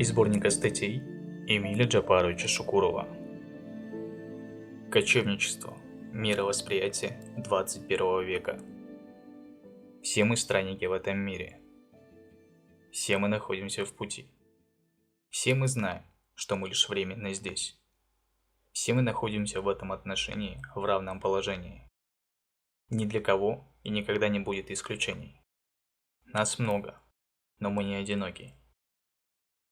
Из сборника статей Эмиля Джапаровича Шукурова. Кочевничество. Мировосприятие 21 века. Все мы странники в этом мире. Все мы находимся в пути. Все мы знаем, что мы лишь временно здесь. Все мы находимся в этом отношении в равном положении. Ни для кого и никогда не будет исключений. Нас много, но мы не одиноки.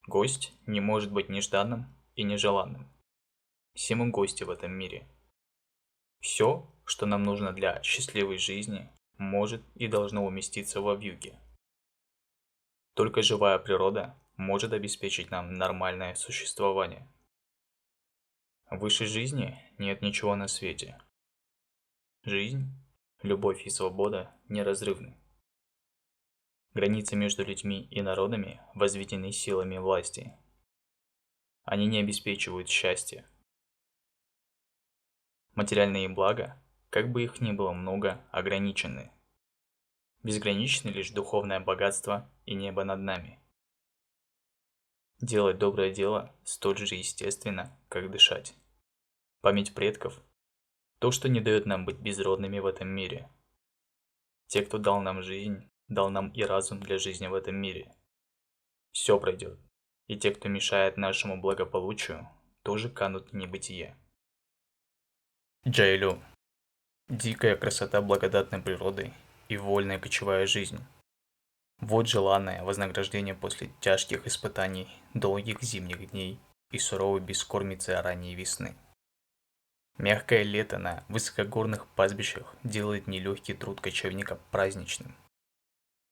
Гость не может быть нежданным и нежеланным. Все мы гости в этом мире. Все, что нам нужно для счастливой жизни, может и должно уместиться во вьюге. Только живая природа может обеспечить нам нормальное существование. Выше жизни нет ничего на свете. Жизнь, любовь и свобода неразрывны. Границы между людьми и народами возведены силами власти. Они не обеспечивают счастья. Материальные блага, как бы их ни было много, ограничены. Безграничны лишь духовное богатство и небо над нами. Делать доброе дело столь же естественно, как дышать. Память предков – то, что не дает нам быть безродными в этом мире. Те, кто дал нам жизнь, дал нам и разум для жизни в этом мире. Все пройдет, и те, кто мешает нашему благополучию, тоже канут в небытие. Джайлю. Дикая красота благодатной природы и вольная кочевая жизнь. Вот желанное вознаграждение после тяжких испытаний, долгих зимних дней и суровой бескормицы ранней весны. Мягкое лето на высокогорных пастбищах делает нелегкий труд кочевника праздничным.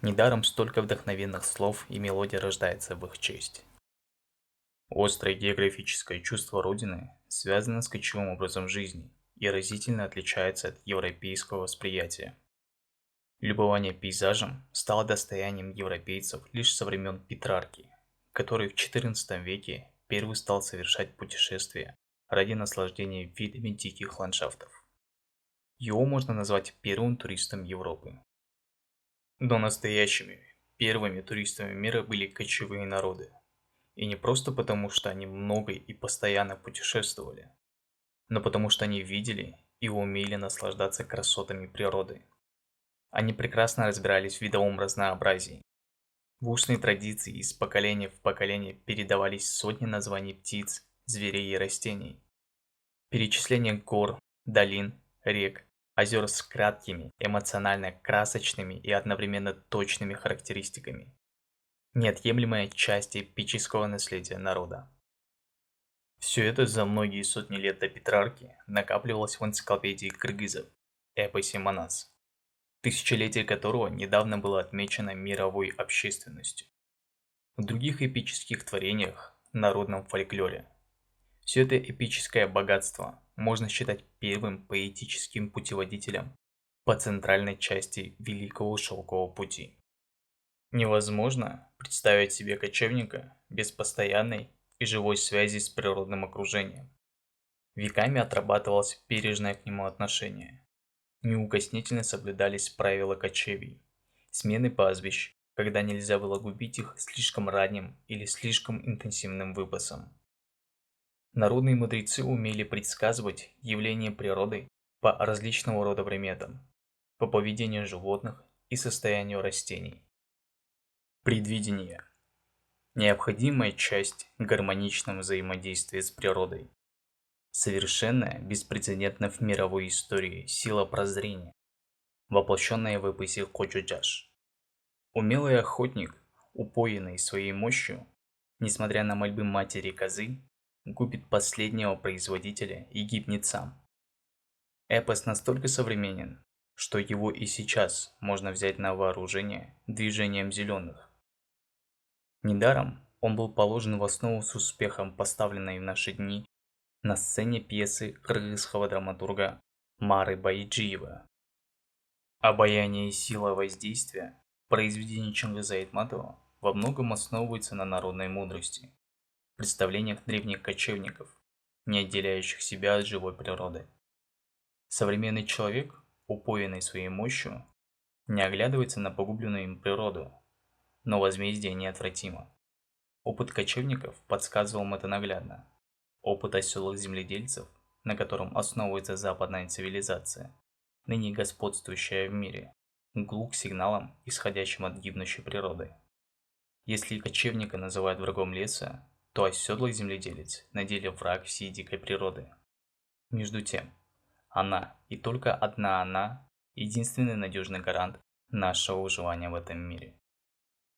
Недаром столько вдохновенных слов и мелодий рождается в их честь. Острое географическое чувство Родины связано с кочевым образом жизни и разительно отличается от европейского восприятия. Любование пейзажем стало достоянием европейцев лишь со времен Петрарки, который в XIV веке первый стал совершать путешествия ради наслаждения видами диких ландшафтов. Его можно назвать первым туристом Европы. Но настоящими первыми туристами мира были кочевые народы. И не просто потому, что они много и постоянно путешествовали, но потому что они видели и умели наслаждаться красотами природы. Они прекрасно разбирались в видовом разнообразии. В устной традиции из поколения в поколение передавались сотни названий птиц, зверей и растений. Перечисление гор, долин, рек, озер с краткими, эмоционально красочными и одновременно точными характеристиками. Неотъемлемая часть эпического наследия народа. Все это за многие сотни лет до Петрарки накапливалось в энциклопедии кыргызов, эпосе Манас, тысячелетие которого недавно было отмечено мировой общественностью. В других эпических творениях, народном фольклоре, все это эпическое богатство можно считать первым поэтическим путеводителем по центральной части Великого Шелкового пути. Невозможно представить себе кочевника без постоянной и живой связи с природным окружением. Веками отрабатывалось бережное к нему отношение. Неукоснительно соблюдались правила кочевий, смены пастбищ, когда нельзя было губить их слишком ранним или слишком интенсивным выпасом. Народные мудрецы умели предсказывать явления природы по различного рода приметам, по поведению животных и состоянию растений. Предвидение. Необходимая часть гармоничного взаимодействия с природой. Совершенная, беспрецедентная в мировой истории сила прозрения, воплощенная в эпосе Кочуджаш. Умелый охотник, упоенный своей мощью, несмотря на мольбы матери козы, губит последнего производителя и гибнет сам. Эпос настолько современен, что его и сейчас можно взять на вооружение движением зеленых. Недаром он был положен в основу с успехом поставленной в наши дни на сцене пьесы кыргызского драматурга Мары Байджиева. Обаяние и сила воздействия произведений Чингиза Айтматова во многом основывается на народной мудрости, представлениях древних кочевников, не отделяющих себя от живой природы. Современный человек, упоенный своей мощью, не оглядывается на погубленную им природу, но возмездие неотвратимо. Опыт кочевников подсказывал им это наглядно. Опыт оседлых земледельцев, на котором основывается западная цивилизация, ныне господствующая в мире, глух к сигналам, исходящим от гибнущей природы. Если кочевника называют врагом леса, то оседлый земледелец на деле враг всей дикой природы. Между тем, она и только одна она – единственный надежный гарант нашего выживания в этом мире.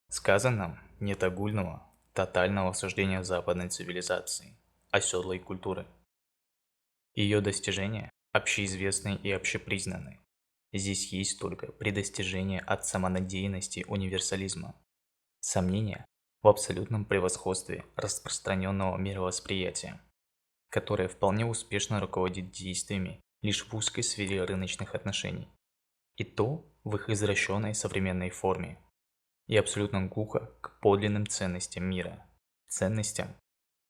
Сказано, нет огульного, тотального осуждения западной цивилизации, оседлой культуры. Ее достижения общеизвестны и общепризнаны. Здесь есть только предостережение от самонадеянности универсализма, сомнения в абсолютном превосходстве распространенного мировосприятия, которое вполне успешно руководит действиями лишь в узкой сфере рыночных отношений, и то в их извращенной современной форме, и абсолютно глухо к подлинным ценностям мира, ценностям,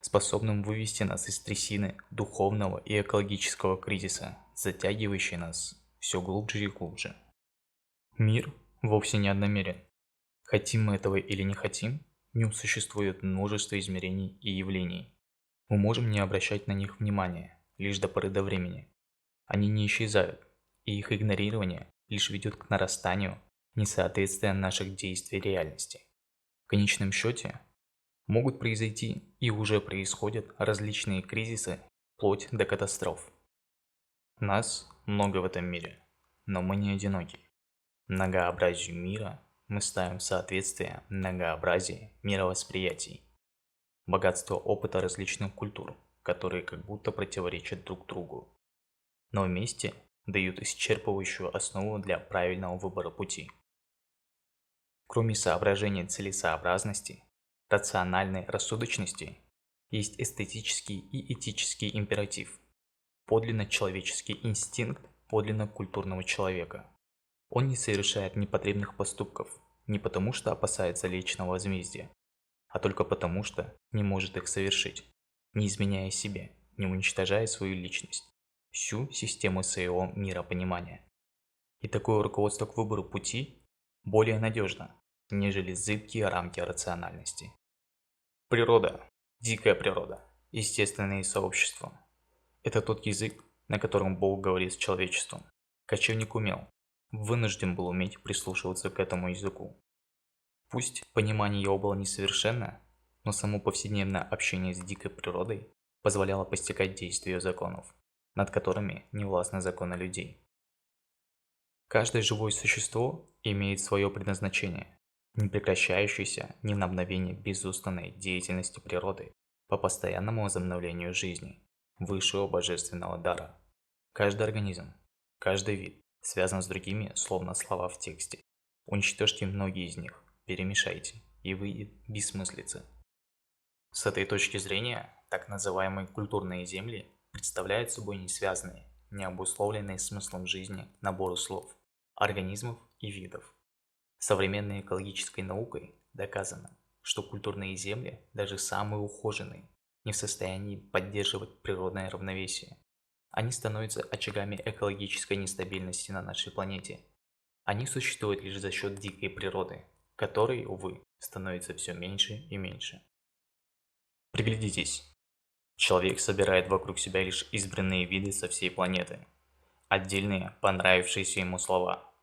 способным вывести нас из трясины духовного и экологического кризиса, затягивающей нас все глубже и глубже. Мир вовсе не одномерен. Хотим мы этого или не хотим, в нем существует множество измерений и явлений. Мы можем не обращать на них внимания, лишь до поры до времени. Они не исчезают, и их игнорирование лишь ведет к нарастанию несоответствия наших действий реальности. В конечном счете, могут произойти и уже происходят различные кризисы, вплоть до катастроф. Нас много в этом мире, но мы не одиноки. Многообразию мира мы ставим в соответствие многообразие мировосприятий. Богатство опыта различных культур, которые как будто противоречат друг другу, но вместе дают исчерпывающую основу для правильного выбора пути. Кроме соображения целесообразности, рациональной рассудочности, есть эстетический и этический императив, подлинно человеческий инстинкт подлинно культурного человека. Он не совершает непотребных поступков не потому, что опасается личного возмездия, а только потому, что не может их совершить, не изменяя себе, не уничтожая свою личность, всю систему своего миропонимания. И такое руководство к выбору пути более надежно, нежели зыбкие рамки рациональности. Природа, дикая природа, естественные сообщества – это тот язык, на котором Бог говорит с человечеством. Кочевник умел, вынужден был уметь прислушиваться к этому языку. Пусть понимание его было несовершенно, но само повседневное общение с дикой природой позволяло постигать действия законов, над которыми не властны законы людей. Каждое живое существо имеет свое предназначение, не прекращающееся ни на мгновение безустанной деятельности природы по постоянному возобновлению жизни, высшего божественного дара. Каждый организм, каждый вид связан с другими, словно слова в тексте. Уничтожьте многие из них, перемешайте, и выйдет бессмыслица. С этой точки зрения, так называемые культурные земли представляют собой несвязанные, необусловленные смыслом жизни наборы слов, организмов и видов. Современной экологической наукой доказано, что культурные земли, даже самые ухоженные, не в состоянии поддерживать природное равновесие. Они становятся очагами экологической нестабильности на нашей планете. Они существуют лишь за счет дикой природы, которой, увы, становится все меньше и меньше. Приглядитесь. Человек собирает вокруг себя лишь избранные виды со всей планеты, отдельные понравившиеся ему слова.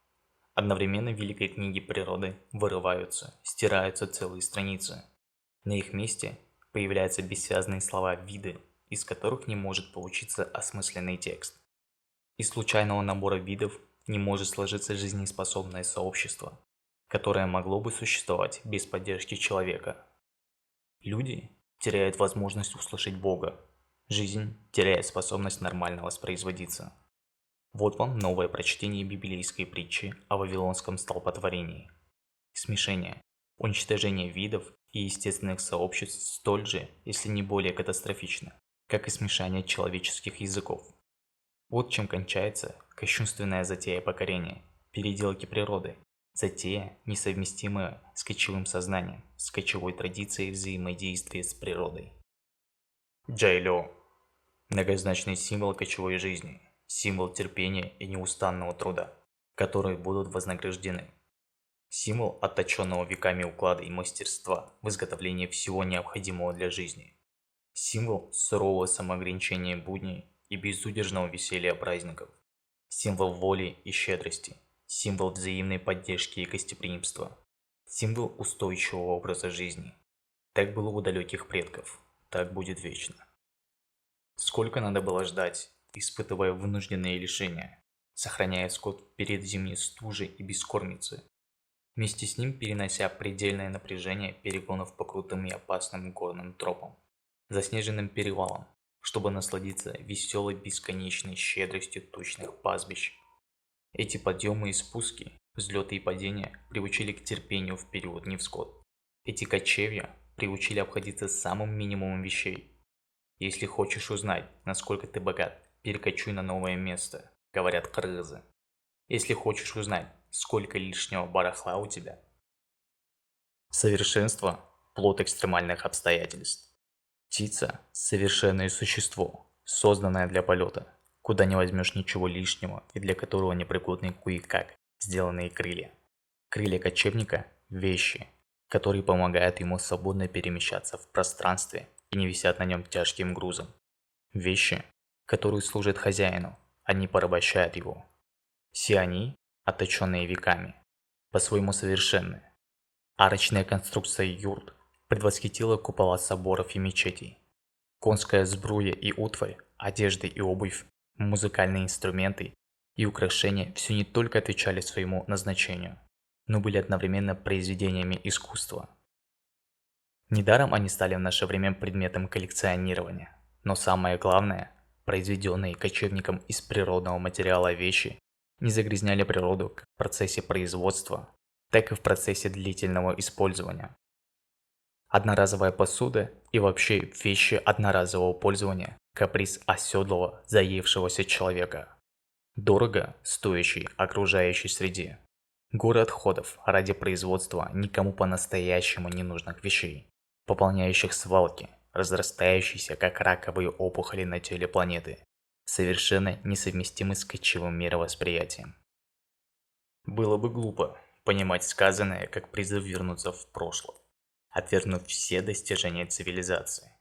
Одновременно в великой книге природы вырываются, стираются целые страницы. На их месте появляются бессвязные слова виды, из которых не может получиться осмысленный текст. Из случайного набора видов не может сложиться жизнеспособное сообщество, которое могло бы существовать без поддержки человека. Люди теряют возможность услышать Бога. Жизнь теряет способность нормально воспроизводиться. Вот вам новое прочтение библейской притчи о вавилонском столпотворении. Смешение, уничтожение видов и естественных сообществ столь же, если не более катастрофично, как и смешание человеческих языков. Вот чем кончается кощунственная затея покорения, переделки природы, затея, несовместимая с кочевым сознанием, с кочевой традицией взаимодействия с природой. Джайло – многозначный символ кочевой жизни, символ терпения и неустанного труда, которые будут вознаграждены. Символ отточенного веками уклада и мастерства в изготовлении всего необходимого для жизни. Символ сурового самоограничения будней и безудержного веселья праздников. Символ воли и щедрости. Символ взаимной поддержки и гостеприимства. Символ устойчивого образа жизни. Так было у далеких предков, так будет вечно. Сколько надо было ждать, испытывая вынужденные лишения, сохраняя скот перед зимней стужей и бескормицей, вместе с ним перенося предельное напряжение перегонов по крутым и опасным горным тропам, заснеженным перевалам, чтобы насладиться веселой бесконечной щедростью тучных пастбищ. Эти подъемы и спуски, взлеты и падения приучили к терпению в период невзгод. Эти кочевья приучили обходиться самым минимумом вещей. Если хочешь узнать, насколько ты богат, перекочуй на новое место, говорят кыргызы. Если хочешь узнать, сколько лишнего барахла у тебя. Совершенство – плод экстремальных обстоятельств. Птица – совершенное существо, созданное для полета, куда не возьмешь ничего лишнего и для которого непригодны кое-как сделанные крылья. Крылья кочевника – вещи, которые помогают ему свободно перемещаться в пространстве и не висят на нем тяжким грузом. Вещи, которые служат хозяину, а не порабощают его. Все они, отточенные веками, по-своему совершенны. Арочная конструкция юрт предвосхитила купола соборов и мечетей. Конская сбруя и утварь, одежда и обувь, музыкальные инструменты и украшения все не только отвечали своему назначению, но были одновременно произведениями искусства. Недаром они стали в наше время предметом коллекционирования, но самое главное, произведенные кочевником из природного материала вещи не загрязняли природу как в процессе производства, так и в процессе длительного использования. Одноразовая посуда и вообще вещи одноразового пользования – каприз оседлого, заевшегося человека. Дорого стоящей окружающей среде. Горы отходов ради производства никому по-настоящему ненужных вещей, пополняющих свалки, разрастающиеся как раковые опухоли на теле планеты, совершенно несовместимы с кочевым мировосприятием. Было бы глупо понимать сказанное как призыв вернуться в прошлое, отвергнув все достижения цивилизации.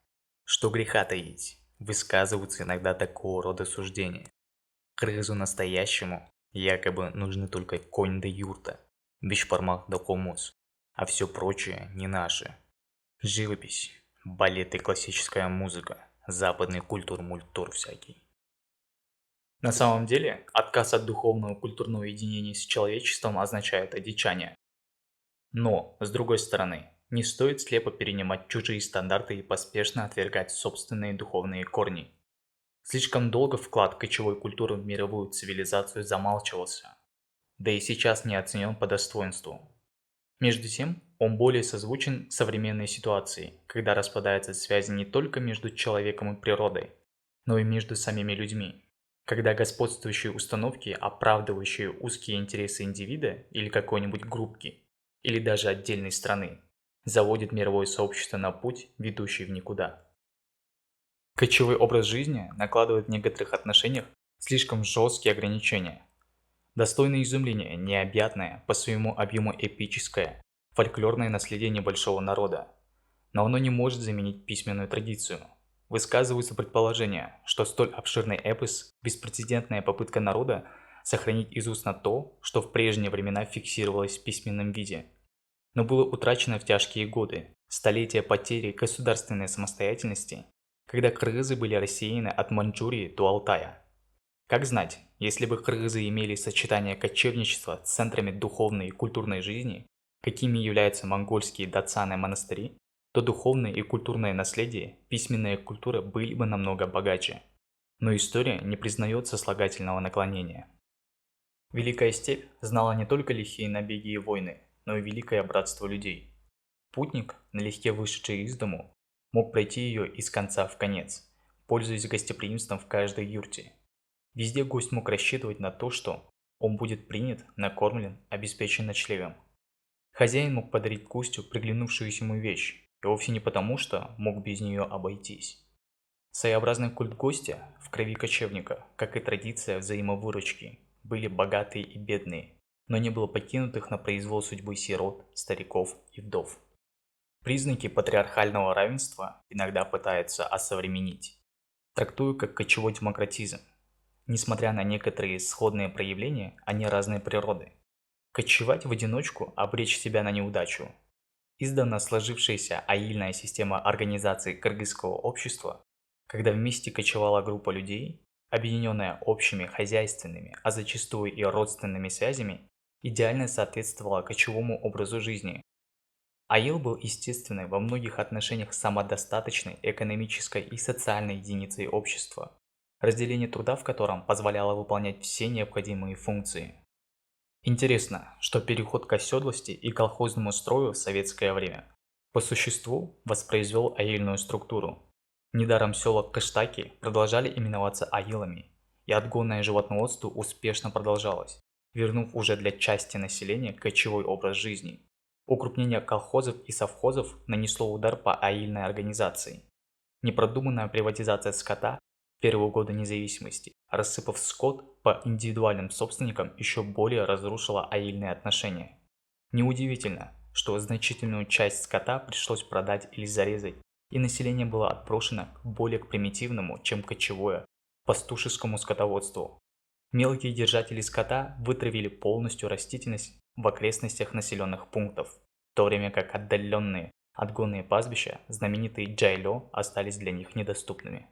Что греха таить, высказываются иногда такого рода суждения. Крызу настоящему якобы нужны только конь да юрта, бешпармак да комус, а все прочее не наше. Живопись, балет и классическая музыка, западный культур-мультур всякий. На самом деле, отказ от духовного культурного единения с человечеством означает одичание. Но, с другой стороны, не стоит слепо перенимать чужие стандарты и поспешно отвергать собственные духовные корни. Слишком долго вклад кочевой культуры в мировую цивилизацию замалчивался, да и сейчас не оценен по достоинству. Между тем, он более созвучен современной ситуации, когда распадаются связи не только между человеком и природой, но и между самими людьми. Когда господствующие установки, оправдывающие узкие интересы индивида или какой-нибудь группки, или даже отдельной страны, заводят мировое сообщество на путь, ведущий в никуда. Кочевой образ жизни накладывает в некоторых отношениях слишком жесткие ограничения. Достойное изумления, необъятное, по своему объему эпическое, фольклорное наследие небольшого народа. Но оно не может заменить письменную традицию. Высказываются предположения, что столь обширный эпос – беспрецедентная попытка народа сохранить из устно то, что в прежние времена фиксировалось в письменном виде, но было утрачено в тяжкие годы, столетия потери государственной самостоятельности, когда кыргызы были рассеяны от Маньчжурии до Алтая. Как знать, если бы кыргызы имели сочетание кочевничества с центрами духовной и культурной жизни, какими являются монгольские дацаны монастыри, то духовное и культурное наследие, письменная культура были бы намного богаче. Но история не признает сослагательного наклонения. Великая степь знала не только лихие набеги и войны, но и великое братство людей. Путник, налегке вышедший из дому, мог пройти ее из конца в конец, пользуясь гостеприимством в каждой юрте. Везде гость мог рассчитывать на то, что он будет принят, накормлен, обеспечен ночлегом. Хозяин мог подарить гостю приглянувшуюся ему вещь, и вовсе не потому, что мог без нее обойтись. Своеобразный культ гостя в крови кочевника, как и традиция взаимовыручки, были богатые и бедные, но не было покинутых на произвол судьбы сирот, стариков и вдов. Признаки патриархального равенства иногда пытаются осовременить, трактуя как кочевой демократизм. Несмотря на некоторые сходные проявления, они разной природы. Кочевать в одиночку – обречь себя на неудачу. Издавна сложившаяся аильная система организации кыргызского общества, когда вместе кочевала группа людей, объединенная общими хозяйственными, а зачастую и родственными связями, идеально соответствовала кочевому образу жизни. Аил был естественной во многих отношениях самодостаточной экономической и социальной единицей общества, разделение труда в котором позволяло выполнять все необходимые функции. Интересно, что переход к оседлости и колхозному строю в советское время по существу воспроизвел аильную структуру. Недаром села Кыштаки продолжали именоваться аилами, и отгонное животноводство успешно продолжалось, вернув уже для части населения кочевой образ жизни. Укрупнение колхозов и совхозов нанесло удар по аильной организации. Непродуманная приватизация скота в первые годы независимости, рассыпав скот по индивидуальным собственникам, еще более разрушила аильные отношения. Неудивительно, что значительную часть скота пришлось продать или зарезать, и население было отброшено более к примитивному, чем кочевое, пастушескому скотоводству. Мелкие держатели скота вытравили полностью растительность в окрестностях населенных пунктов, в то время как отдаленные отгонные пастбища, знаменитые джайло, остались для них недоступными.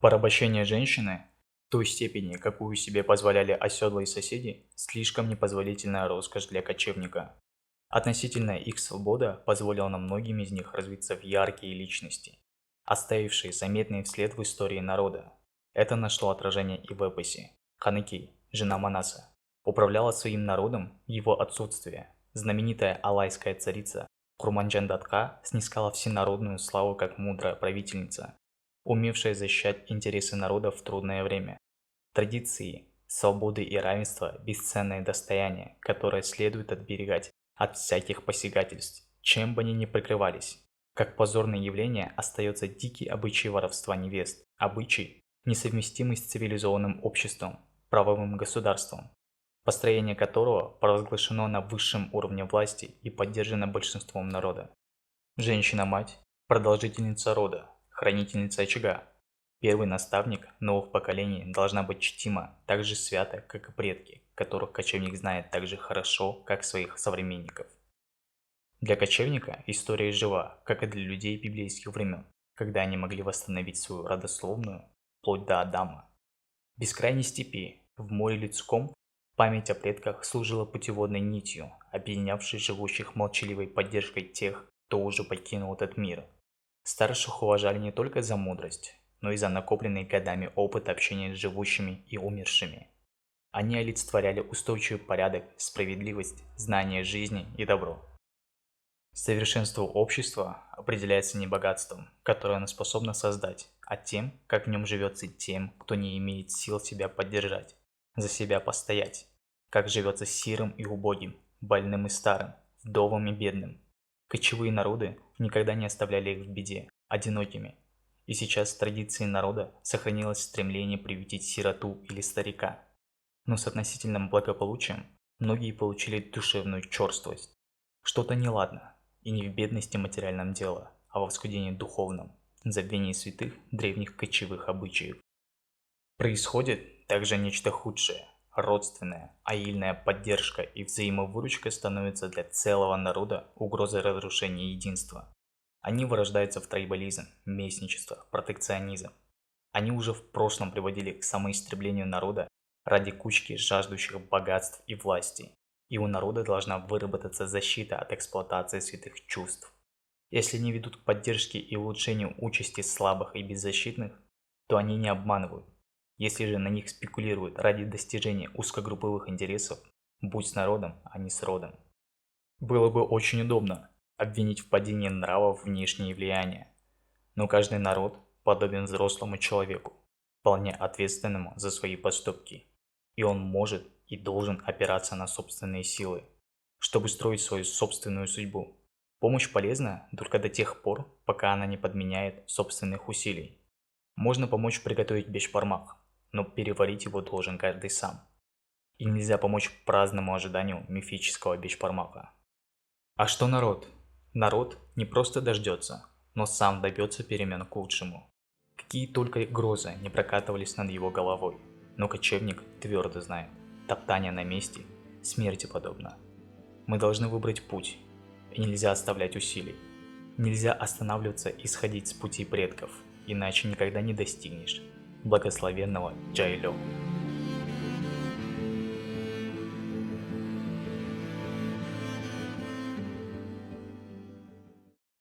Порабощение женщины, в той степени, какую себе позволяли оседлые соседи, слишком непозволительная роскошь для кочевника. Относительная их свобода позволила многим из них развиться в яркие личности, оставившие заметный след в истории народа. Это нашло отражение и в эпосе. Ханыки, жена Манаса, управляла своим народом в его отсутствие. Знаменитая алайская царица Курманджан-Датка снискала всенародную славу как мудрая правительница, умевшая защищать интересы народа в трудное время. Традиции, свободы и равенства – бесценное достояние, которое следует отберегать от всяких посягательств, чем бы они ни прикрывались. Как позорное явление остается дикий обычай воровства невест, обычай, несовместимый с цивилизованным обществом, правовым государством, построение которого провозглашено на высшем уровне власти и поддержано большинством народа. Женщина-мать, продолжительница рода, хранительница очага, первый наставник новых поколений должна быть чтима так же свято, как и предки, которых кочевник знает так же хорошо, как своих современников. Для кочевника история жива, как и для людей библейских времен, когда они могли восстановить свою родословную вплоть до Адама. В бескрайней степи, в море людском, память о предках служила путеводной нитью, объединявшей живущих молчаливой поддержкой тех, кто уже покинул этот мир. Старших уважали не только за мудрость, но и за накопленный годами опыт общения с живущими и умершими. Они олицетворяли устойчивый порядок, справедливость, знание жизни и добро. Совершенство общества определяется не богатством, которое оно способно создать, а тем, как в нем живется тем, кто не имеет сил себя поддержать, за себя постоять, как живется сирым и убогим, больным и старым, вдовым и бедным. Кочевые народы никогда не оставляли их в беде, одинокими. И сейчас в традиции народа сохранилось стремление приютить сироту или старика. Но с относительным благополучием многие получили душевную черствость. Что-то неладно. И не в бедности материальном дело, а во вскудении духовном, забвении святых древних кочевых обычаев. Происходит также нечто худшее. Родственная, аильная поддержка и взаимовыручка становятся для целого народа угрозой разрушения единства. Они вырождаются в трайбализм, местничество, протекционизм. Они уже в прошлом приводили к самоистреблению народа ради кучки жаждущих богатств и власти. И у народа должна выработаться защита от эксплуатации святых чувств. Если они ведут к поддержке и улучшению участи слабых и беззащитных, то они не обманывают. Если же на них спекулируют ради достижения узкогрупповых интересов, будь с народом, а не с родом. Было бы очень удобно обвинить в падении нравов внешние влияния, но каждый народ подобен взрослому человеку, вполне ответственному за свои поступки, и он может и должен опираться на собственные силы, чтобы строить свою собственную судьбу. Помощь полезна только до тех пор, пока она не подменяет собственных усилий. Можно помочь приготовить бешбармак, но переварить его должен каждый сам. И нельзя помочь праздному ожиданию мифического бешпармака. А что народ? Народ не просто дождется, но сам добьется перемен к лучшему. Какие только грозы не прокатывались над его головой, но кочевник твердо знает, топтание на месте смерти подобно. Мы должны выбрать путь, и нельзя оставлять усилий. Нельзя останавливаться и сходить с пути предков, иначе никогда не достигнешь благословенного Джайло.